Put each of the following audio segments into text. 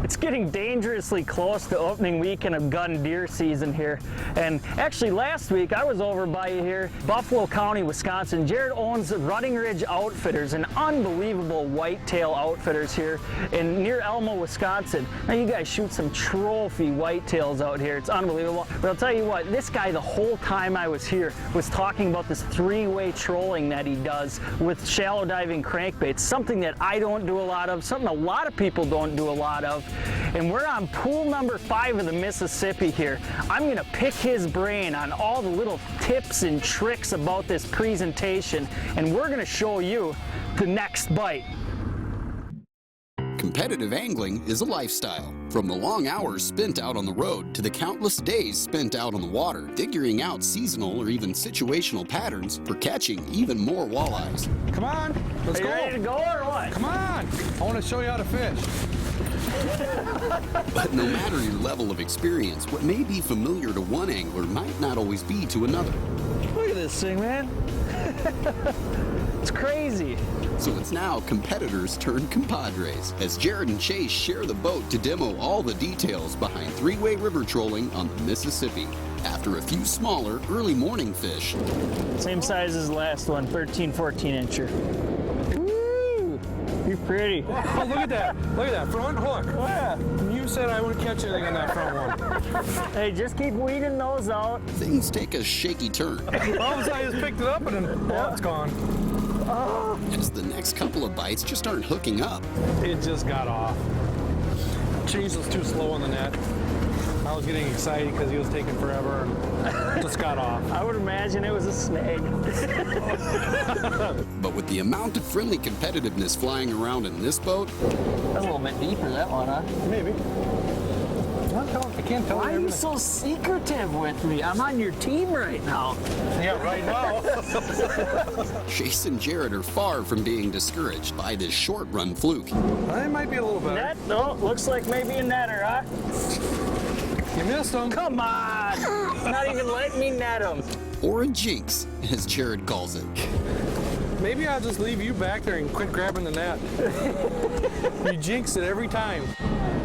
It's getting dangerously close to opening weekend of gun deer season here. And actually last week I was over by here, Buffalo County, Wisconsin. Jared owns Running Ridge Outfitters, an unbelievable whitetail outfitters here in near Elmo, Wisconsin. Now you guys shoot some trophy whitetails out here. It's unbelievable. But I'll tell you what, this guy the whole time I was here was talking about this three-way trolling that he does with shallow diving crankbaits, something that I don't do a lot of, something a lot of people don't do a lot of. And we're on pool number 5 of the Mississippi here. I'm gonna pick his brain on all the little tips and tricks about this presentation, and we're gonna show you the next bite. Competitive angling is a lifestyle. From the long hours spent out on the road to the countless days spent out on the water, figuring out seasonal or even situational patterns for catching even more walleyes. Come on, let's go. Are you ready to go or what? Come on, I want to show you how to fish. But no matter your level of experience, what may be familiar to one angler might not always be to another. Look at this thing, man. It's crazy. So it's now competitors turn compadres, as Jared and Chase share the boat to demo all the details behind three-way river trolling on the Mississippi. After a few smaller early morning fish. Same size as the last one, 13, 14 incher. Woo! You're pretty. Oh, look at that. Look at that front hook. Oh, yeah. You said I wouldn't catch anything on that front one. Hey, just keep weeding those out. Things take a shaky turn. All of a sudden I just picked it up and then, well, it's gone. As the next couple of bites just aren't hooking up. It just got off. Chase was too slow on the net. I was getting excited because he was taking forever and just got off. I would imagine it was a snag. But with the amount of friendly competitiveness flying around in this boat, That's a little bit deeper, that one, huh? Maybe. I can't tell Why you are you everything. so secretive with me? I'm on your team right now. Yeah, right now. Chase and Jared are far from being discouraged by this short run fluke. I might be a little better. Net? No, looks like maybe a netter, huh? You missed him. Come on! Not even letting me net him. Or a jinx, as Jared calls it. Maybe I'll just leave you back there and quit grabbing the net. You jinx it every time.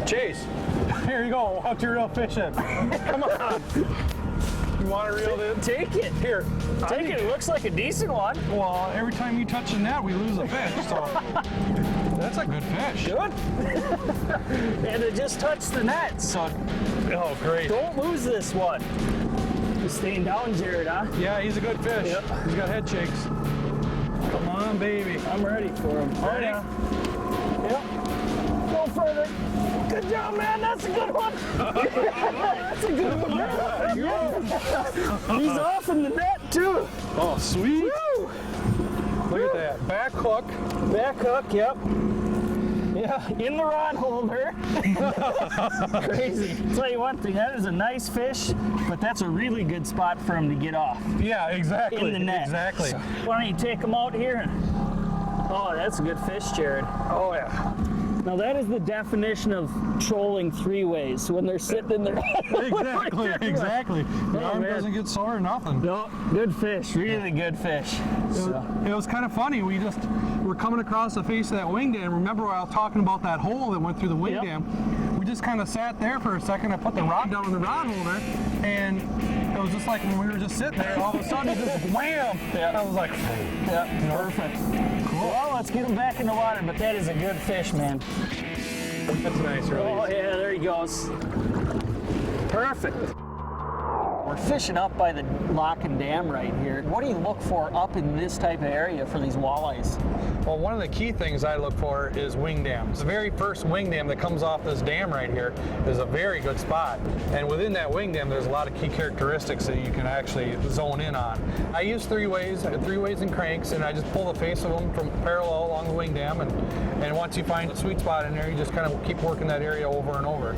Chase, here you go. Watch your real fishing. Come on. You want to reel it in? Take it. Here. Take it. It looks like a decent one. Well, every time you touch the net, we lose a fish. So that's a good fish. Good. And it just touched the net, so Oh, great. don't lose this one. You're staying down, Jared, huh? Yeah, he's a good fish. Yep. He's got head shakes. Come on, baby. I'm ready for him. Ready? Yep. Go further. Good job, man. That's a good one. That's a good one. Yeah. He's off in the net, too. Oh, sweet. Woo. Look at that. Back hook. Back hook, yep. Yeah, in the rod holder. Crazy. Tell you one thing, that is a nice fish, but that's a really good spot for him to get off. Yeah, exactly. In the net. Exactly. So, why don't you take him out here? Oh, that's a good fish, Jared. Oh, yeah. Now that is the definition of trolling three ways, when they're sitting in their Exactly, exactly. The Oh, arm man. doesn't get sore or nothing. No, good fish, really good fish. It was kind of funny. We were coming across the face of that wing dam. Remember I was talking about that hole that went through the wing Yep. dam? We just kind of sat there for a second. I put the rod down in the rod holder, and it was just like when we were just sitting there, all of a sudden it just wham! Yeah. I was like, Yeah, perfect. Cool. Well, let's get him back in the water, but that is a good fish, man. that's a nice release. Oh yeah, there he goes. Perfect. We're fishing up by the lock and dam right here. What do you look for up in this type of area for these walleyes? Well, one of the key things I look for is wing dams. The very first wing dam that comes off this dam right here is a very good spot. And within that wing dam, there's a lot of key characteristics that you can actually zone in on. I use three ways and cranks, and I just pull the face of them from parallel along the wing dam. And once you find a sweet spot in there, you just kind of keep working that area over and over.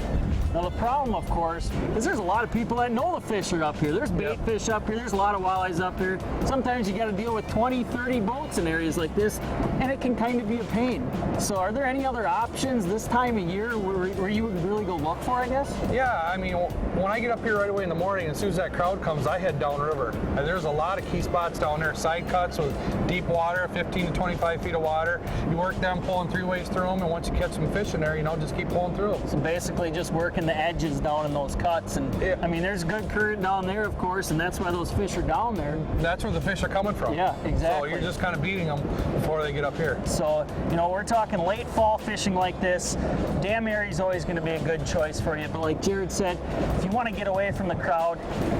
Now the problem, of course, is there's a lot of people that know the fish are up here. There's bait fish up here. There's a lot of walleyes up here. Sometimes you got to deal with 20, 30 boats in areas like this, and it can kind of be a pain. So are there any other options this time of year where you would really go look for, I guess? Yeah, I mean, when I get up here right away in the morning, as soon as that crowd comes, I head downriver. And there's a lot of key spots down there, side cuts with deep deep water, 15 to 25 feet of water. You work down pulling 3-ways through them, and once you catch some fish in there, you know, just keep pulling through them. So basically just working the edges down in those cuts. And Yeah. I mean, there's good current down there, of course, and that's why those fish are down there. That's where the fish are coming from. Yeah, exactly. So you're just kind of beating them before they get up here. So, you know, we're talking late fall fishing like this. Dam area is always going to be a good choice for you. But like Jared said, if you want to get away from the crowd,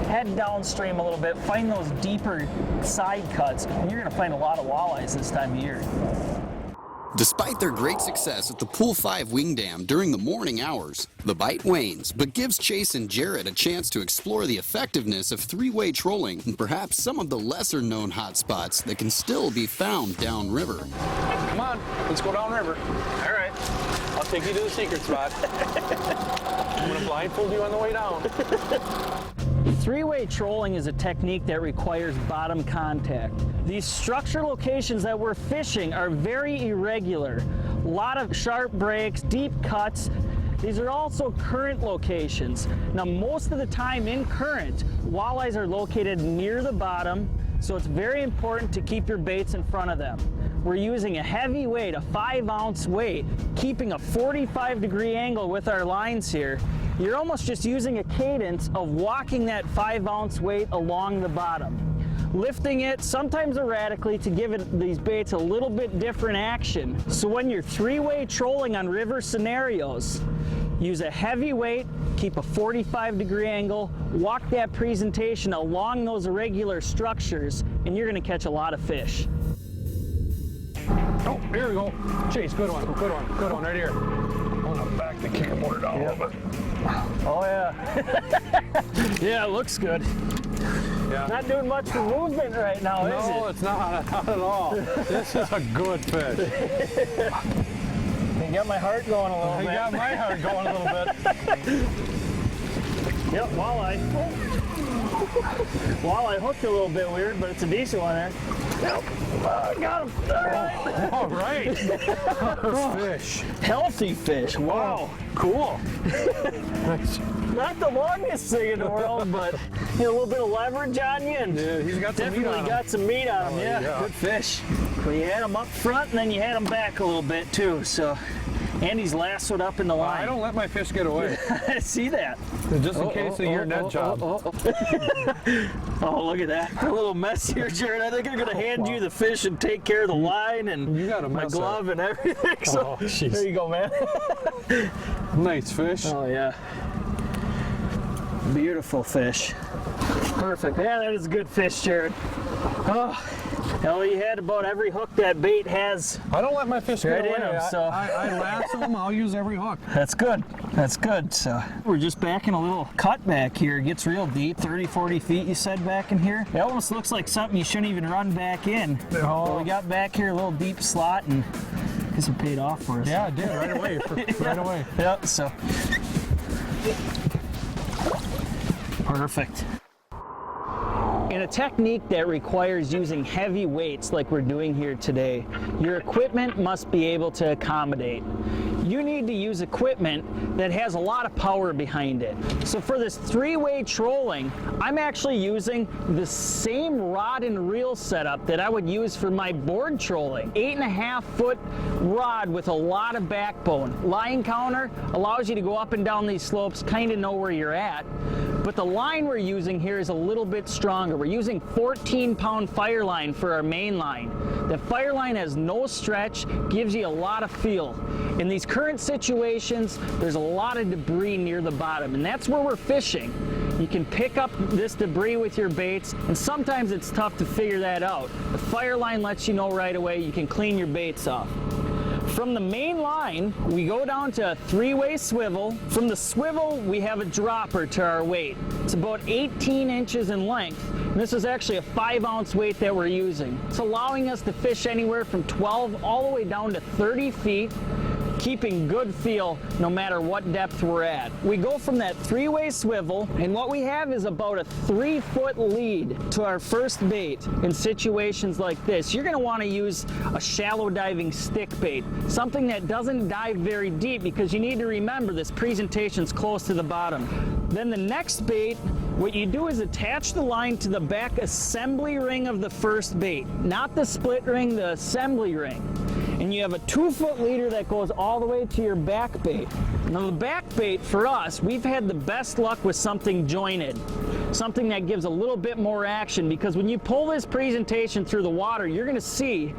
head downstream a little bit, find those deeper side cuts, and you're going to find a lot of walleyes this time of year. Despite their great success at the Pool 5 Wing Dam during the morning hours, the bite wanes, but gives Chase and Jared a chance to explore the effectiveness of 3-way trolling and perhaps some of the lesser-known hotspots that can still be found downriver. Come on, let's go downriver. All right, I'll take you to the secret spot. I'm gonna blindfold you on the way down. 3-way trolling is a technique that requires bottom contact. These structure locations that we're fishing are very irregular. A lot of sharp breaks, deep cuts. These are also current locations. Now, most of the time in current, walleyes are located near the bottom, so it's very important to keep your baits in front of them. We're using a heavy weight, a 5-ounce weight, keeping a 45-degree angle with our lines here. You're almost just using a cadence of walking that 5-ounce weight along the bottom. Lifting it, sometimes erratically, to give these baits a little bit different action. So when you're 3-way trolling on river scenarios, use a heavy weight, keep a 45-degree angle, walk that presentation along those irregular structures, and you're gonna catch a lot of fish. Oh, here we go. Chase, good one right here. I'm gonna back the camcorder down a little bit. Oh yeah. Yeah, it looks good. Yeah. Not doing much for movement right now, is it? No, it's not at all. This is a good fish. You got my heart going a little You bit. got my heart going a little bit. Yep, walleye. Walleye hooked a little bit weird, but it's a decent one there. Yep. Got him. All right. Fish. Healthy fish. Wow. Cool. Not the longest thing in the world, but you know, a little bit of leverage on you, and Yeah, he's got some meat definitely on him. got some meat on him. Yeah, yeah. good fish. Well, you had him up front, and then you had him back a little bit too. So, and he's lassoed up in the line. I don't let my fish get away. I see that. Just in case of your net job. Oh, look at that. A little mess here, Jared. I think I'm going to hand you the fish and take care of the line and You got a my mess glove and everything. So, Oh, jeez. there you go, man. Nice fish. Oh, yeah. Beautiful fish. Perfect. Yeah, that is a good fish, Jared. Oh, hell, you had about every hook that bait has. I don't let my fish Right get in away. 'em, so- I lasso them. I'll use every hook. That's good. That's good. So we're just backing a little cut back here. It gets real deep, 30, 40 feet, you said, back in here. It almost looks like something you shouldn't even run back in. Oh. But we got back here a little deep slot, and I guess it paid off for us. Yeah, I did right away. Right away. Yep, so. Perfect. In a technique that requires using heavy weights like we're doing here today, your equipment must be able to accommodate. You need to use equipment that has a lot of power behind it. So for this 3-way trolling, I'm actually using the same rod and reel setup that I would use for my board trolling. 8.5-foot rod with a lot of backbone. Line counter allows you to go up and down these slopes, kind of know where you're at. But the line we're using here is a little bit stronger. We're using 14-pound fire line for our main line. The fire line has no stretch, gives you a lot of feel. In these current situations, there's a lot of debris near the bottom, and that's where we're fishing. You can pick up this debris with your baits, and sometimes it's tough to figure that out. The fire line lets you know right away. You can clean your baits off. From the main line, we go down to a 3-way swivel. From the swivel, we have a dropper to our weight. It's about 18 inches in length. And this is actually a 5-ounce weight that we're using. It's allowing us to fish anywhere from 12 all the way down to 30 feet, keeping good feel no matter what depth we're at. We go from that 3-way swivel, and what we have is about a 3-foot lead to our first bait. In situations like this, you're gonna wanna use a shallow diving stick bait, something that doesn't dive very deep, because you need to remember this presentation's close to the bottom. Then the next bait What you do is attach the line to the back assembly ring of the first bait, not the split ring, the assembly ring. And you have a 2-foot leader that goes all the way to your back bait. Now the back bait for us, we've had the best luck with something jointed. Something that gives a little bit more action, because when you pull this presentation through the water, you're gonna see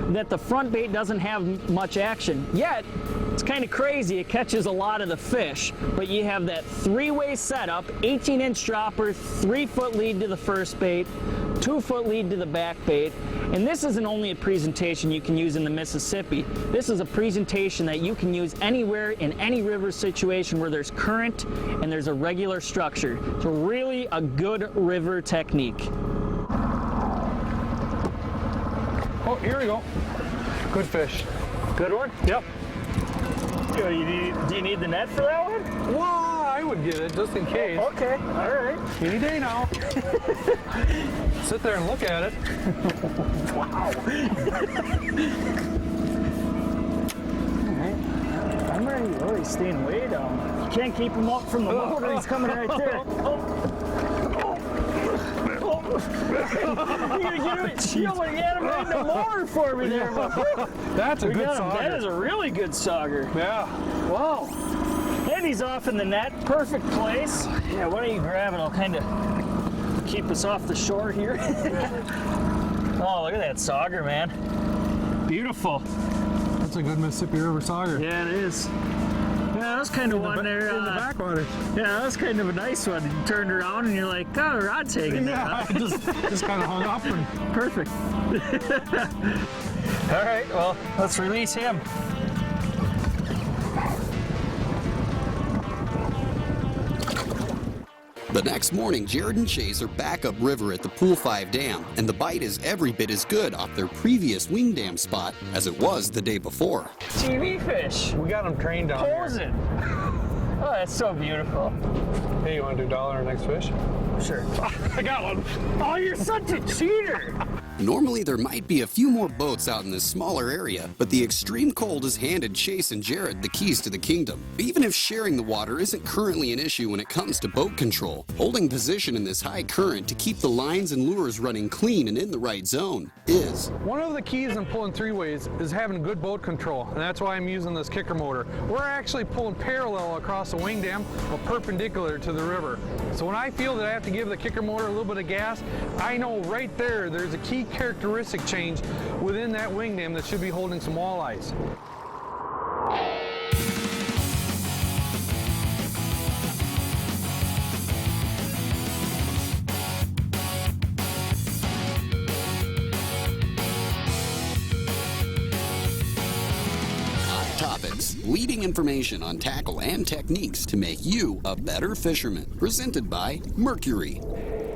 that the front bait doesn't have much action. Yet, it's kind of crazy, it catches a lot of the fish, but you have that 3-way setup, 18-inch dropper, 3-foot lead to the first bait, 2-foot lead to the back bait, and this isn't only a presentation you can use in the Mississippi. This is a presentation that you can use anywhere in any river situation where there's current and there's a regular structure. It's really a good river technique. Oh, here we go. Good fish. Good one? Yep. Do you need the net for that one? Well, I would get it just in case. Okay, all right. Any day now. Sit there and look at it. Wow. I'm ready. Oh, he's staying way down. You can't keep him up from the motor. He's coming right there. You almost get him right in the motor for me there. That's a good sauger. That is a really good sauger. Yeah. Wow. And he's off in the net. Perfect place. Yeah, why don't you grab it? I'll kind of keep us off the shore here. Oh, look at that sauger, man. Beautiful. That's a good Mississippi River sauger. Yeah, it is. Yeah, that was kind of one there. In the backwater. Yeah, that was kind of a nice one. You turned around and you're like, oh, the rod's hanging there. Yeah, I just kind of hung up. And... Perfect. All right, well, let's release him. The next morning, Jared and Chase are back upriver at the Pool 5 Dam, and the bite is every bit as good off their previous wing dam spot as it was the day before. TV fish. We got them trained down here. Posing. Oh, that's so beautiful. Hey, you want to do dollar our next fish? Sure. I got one. Oh, you're such a cheater. Normally, there might be a few more boats out in this smaller area, but the extreme cold has handed Chase and Jared the keys to the kingdom. Even if sharing the water isn't currently an issue when it comes to boat control, holding position in this high current to keep the lines and lures running clean and in the right zone is. One of the keys in pulling 3-ways is having good boat control, and that's why I'm using this kicker motor. We're actually pulling parallel across the wing dam, but perpendicular to the river. So when I feel that I have to give the kicker motor a little bit of gas, I know right there's a key characteristic change within that wing dam that should be holding some walleyes. Hot topics, leading information on tackle and techniques to make you a better fisherman. Presented by Mercury.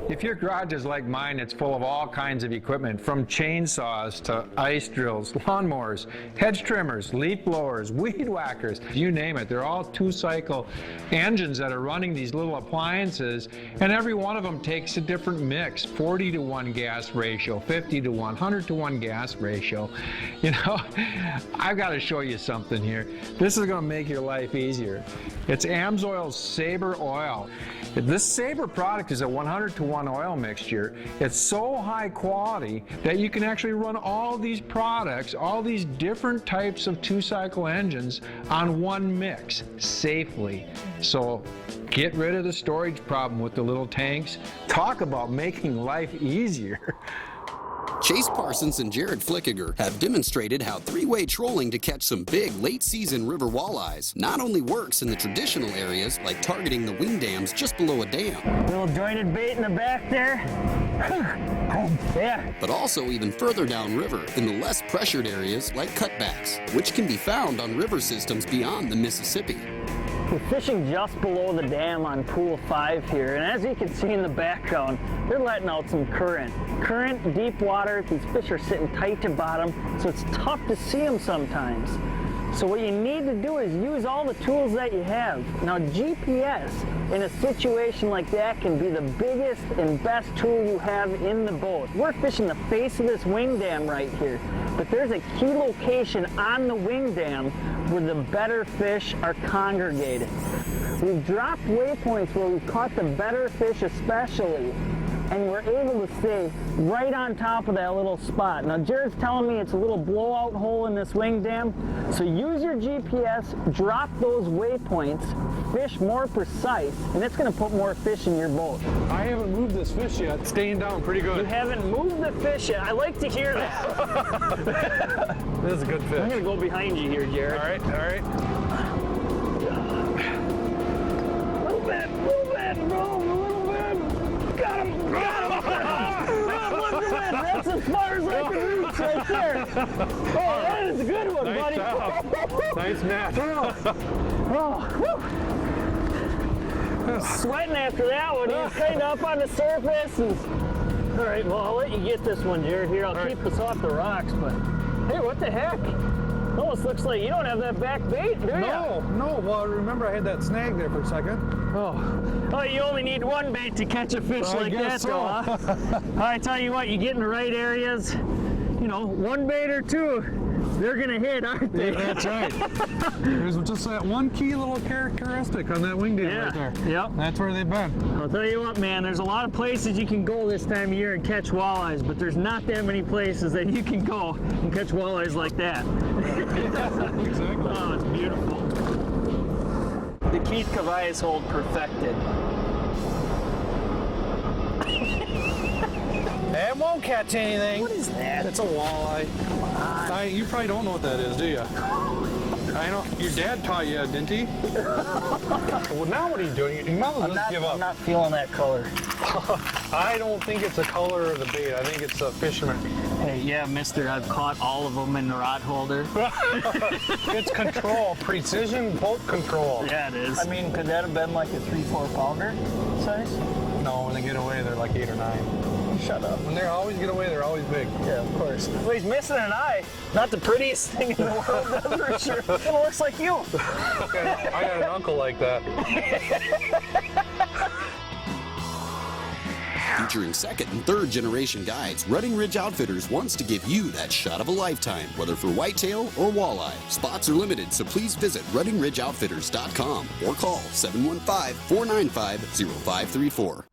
If your garage is like mine, it's full of all kinds of equipment, from chainsaws to ice drills, lawnmowers, hedge trimmers, leaf blowers, weed whackers, you name it. They're all 2-cycle engines that are running these little appliances, and every one of them takes a different mix, 40-to-1 gas ratio, 50-to-1, 100-to-1 gas ratio. You know, I've got to show you something here. This is going to make your life easier. It's AMSOIL's Sabre oil. This Sabre product is a 100-to-1 oil mixture. It's so high quality that you can actually run all these products, all these different types of 2-cycle engines on one mix safely. So get rid of the storage problem with the little tanks. Talk about making life easier. Chase Parsons and Jared Fluekiger have demonstrated how 3-way trolling to catch some big late-season river walleyes not only works in the traditional areas like targeting the wing dams just below a dam. Little jointed bait in the back there. Yeah. But also even further downriver in the less pressured areas like cutbacks, which can be found on river systems beyond the Mississippi. We're fishing just below the dam on Pool 5 here, and as you can see in the background, they're letting out some current. Current, deep water, these fish are sitting tight to bottom, so it's tough to see them sometimes. So what you need to do is use all the tools that you have. Now GPS in a situation like that can be the biggest and best tool you have in the boat. We're fishing the face of this wing dam right here. but there's a key location on the wing dam where the better fish are congregated. We've dropped waypoints where we've caught the better fish especially, and we're able to stay right on top of that little spot. Now Jared's telling me it's a little blowout hole in this wing dam, so use your GPS, drop those waypoints, fish more precise, and it's gonna put more fish in your boat. I haven't moved this fish yet. It's staying down pretty You good. haven't moved the fish yet. I like to hear that. This is a good I'm fish. gonna go behind you here, Jared. All right, all right. Move it, bro, a little bit. Got him, got him. Look at that, that's as far as I can reach right there. Oh, that is a good one, Nice buddy. job. Nice net. Oh, whew. Sweating after that one. He's kind of up on the surface. All right, well, I'll let you get this one, Jared. Here, I'll keep this off the rocks, but hey, what the heck? Almost looks like you don't have that back bait, do you? No. Well, remember I had that snag there for a second. Oh, you only need one bait to catch a fish I like that, guess though, huh? I tell you what, you get in the right areas, you know, one bait or two, they're gonna hit, aren't they? Yeah, that's right. There's just that one key little characteristic on that wing dam right there. Yep. That's where they've been. I'll tell you what, man, there's a lot of places you can go this time of year and catch walleyes, but there's not that many places that you can go and catch walleyes like that. Exactly. Oh, it's beautiful. The Keith Cavai's hold perfected. It won't catch anything. What is that? It's a walleye. Come on. You probably don't know what that is, do you? I know. Your dad taught you, didn't he? Well, now what are you doing? You might as well just give up. I'm not feeling that color. I don't think it's the color of the bait. I think it's a fisherman. Hey, yeah, mister, I've caught all of them in the rod holder. It's control, precision boat control. Yeah, it is. I mean, could that have been like a 3-4 pounder size? No, when they get away, they're like 8 or 9. Shut up. When they always get away, they're always big. Yeah, of course. Well, he's missing an eye. Not the prettiest thing in the world, that's for sure. It looks like you. I got an uncle like that. Featuring second and third generation guides, Running Ridge Outfitters wants to give you that shot of a lifetime, whether for whitetail or walleye. Spots are limited, so please visit runningridgeoutfitters.com or call 715-495-0534.